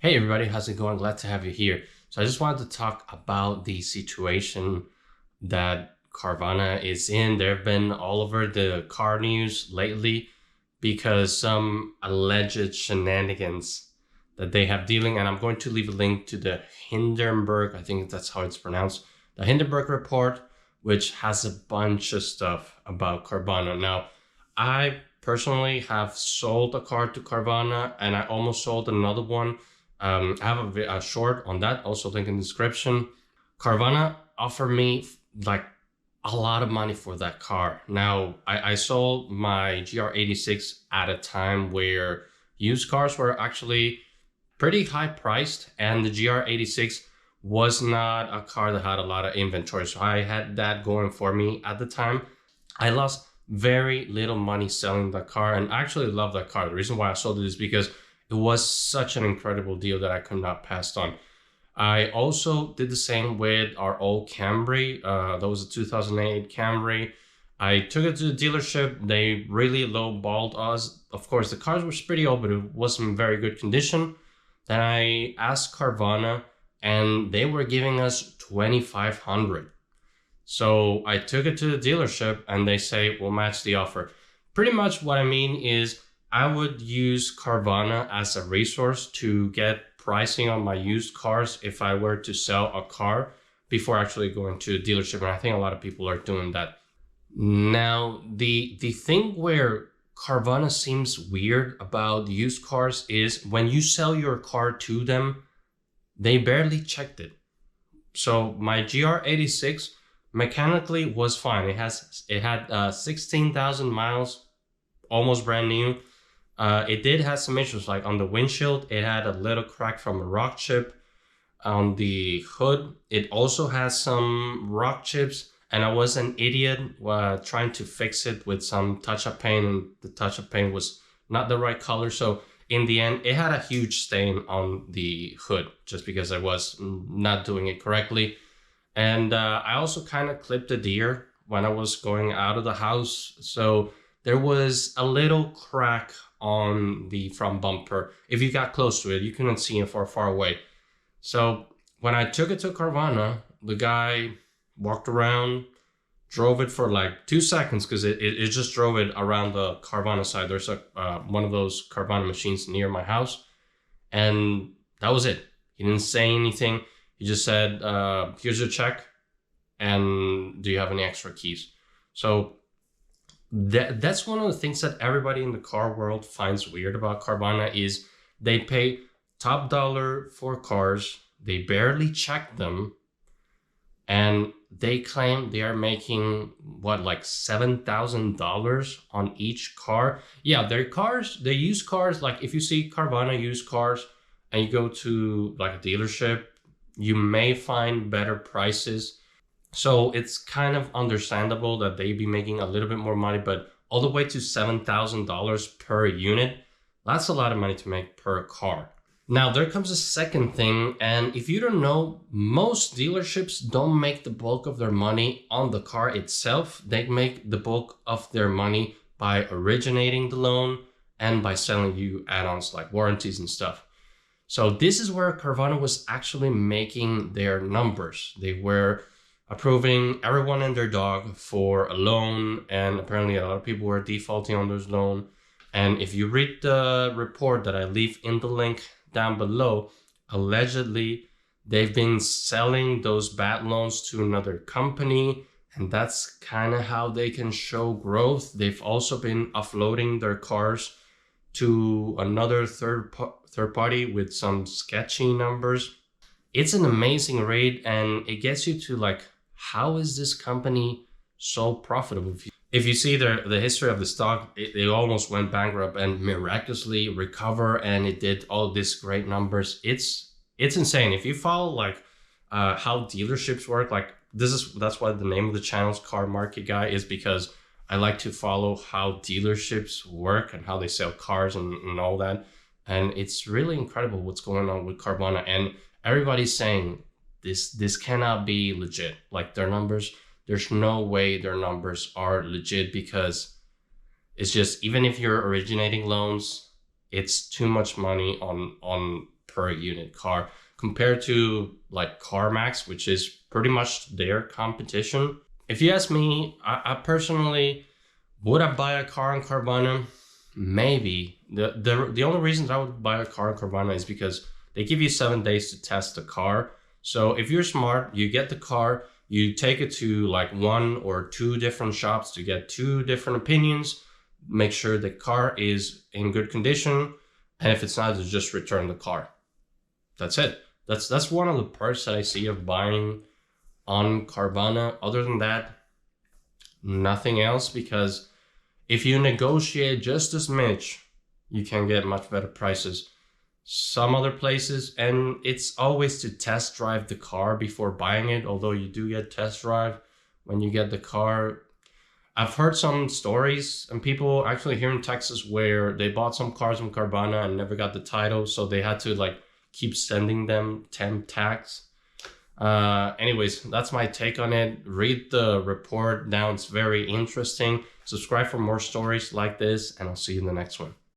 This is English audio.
Hey everybody, how's it going? Glad to have you here. So I just wanted to talk about the situation that Carvana is in. They've been all over the car news lately because some alleged shenanigans that they have dealing, and I'm going to leave a link to the Hindenburg, I think that's how it's pronounced, the Hindenburg report, which has a bunch of stuff about Carvana. Now, I personally have sold a car to Carvana and I almost sold another one. I have a short on that, also link in the description. Carvana offered me like a lot of money for that car. Now, I sold my GR86 at a time where used cars were actually pretty high priced, and the GR86 was not a car that had a lot of inventory. So I had that going for me at the time. I lost very little money selling that car, and I actually love that car. The reason why I sold it is because it was such an incredible deal that I could not pass on. I also did the same with our old Camry. That was a 2008 Camry. I took it to the dealership. They really lowballed us. Of course, the car was pretty old, but it wasn't in very good condition. Then I asked Carvana, and they were giving us $2,500. So I took it to the dealership, and they say, we'll match the offer. Pretty much what I mean is, I would use Carvana as a resource to get pricing on my used cars if I were to sell a car before actually going to a dealership. And I think a lot of people are doing that. Now, the thing where Carvana seems weird about used cars is when you sell your car to them, they barely checked it. So my GR86 mechanically was fine. It had 16,000 miles, almost brand new. It did have some issues, like on the windshield, it had a little crack from a rock chip. On the hood, it also has some rock chips, and I was an idiot trying to fix it with some touch-up paint, and the touch-up paint was not the right color. So in the end, it had a huge stain on the hood just because I was not doing it correctly. And I also kind of clipped a deer when I was going out of the house. So there was a little crack on the front bumper. If you got close to it, you couldn't see it far away. So when I took it to Carvana, the guy walked around, drove it for like 2 seconds because it just drove it around the Carvana side. There's a one of those Carvana machines near my house, and that was it. He didn't say anything. He just said, here's your check, and do you have any extra keys? So that's one of the things that everybody in the car world finds weird about Carvana is they pay top dollar for cars, they barely check them, and they claim they are making what, like $7,000 on each car. Yeah, their cars, they use cars, like if you see Carvana used cars and you go to like a dealership, you may find better prices. So it's kind of understandable that they be making a little bit more money, but all the way to $7,000 per unit, that's a lot of money to make per car. Now, there comes a second thing, and if you don't know, most dealerships don't make the bulk of their money on the car itself. They make the bulk of their money by originating the loan and by selling you add-ons like warranties and stuff. So this is where Carvana was actually making their numbers. They were approving everyone and their dog for a loan, and apparently a lot of people were defaulting on those loans. And if you read the report that I leave in the link down below, allegedly they've been selling those bad loans to another company, and that's kind of how they can show growth. They've also been offloading their cars to another third party with some sketchy numbers. It's an amazing rate, and it gets you to like, how is this company so profitable? If you see the history of the stock, it almost went bankrupt and miraculously recover, and it did all these great numbers. It's insane. If you follow like how dealerships work, like that's why the name of the channel is Car Market Guy, is because I like to follow how dealerships work and how they sell cars and all that. And it's really incredible what's going on with Carvana, and everybody's saying this cannot be legit. Like their numbers, there's no way their numbers are legit, because it's just, even if you're originating loans, it's too much money on per unit car compared to like CarMax, which is pretty much their competition. If you ask me, I personally, would I buy a car on Carvana? Maybe. The only reasons I would buy a car on Carvana is because they give you 7 days to test the car. So if you're smart, you get the car, you take it to like 1 or 2 different shops to get 2 different opinions, make sure the car is in good condition, and if it's not, just return the car. That's it. That's one of the perks that I see of buying on Carvana. Other than that, nothing else, because if you negotiate just as much, you can get much better prices. Some other places, and it's always to test drive the car before buying it, although you do get test drive when you get the car. I've heard some stories and people actually here in Texas where they bought some cars from Carvana and never got the title, so they had to like keep sending them temp tags. Anyways, that's my take on it. Read the report down, it's very interesting. Subscribe for more stories like this, and I'll see you in the next one.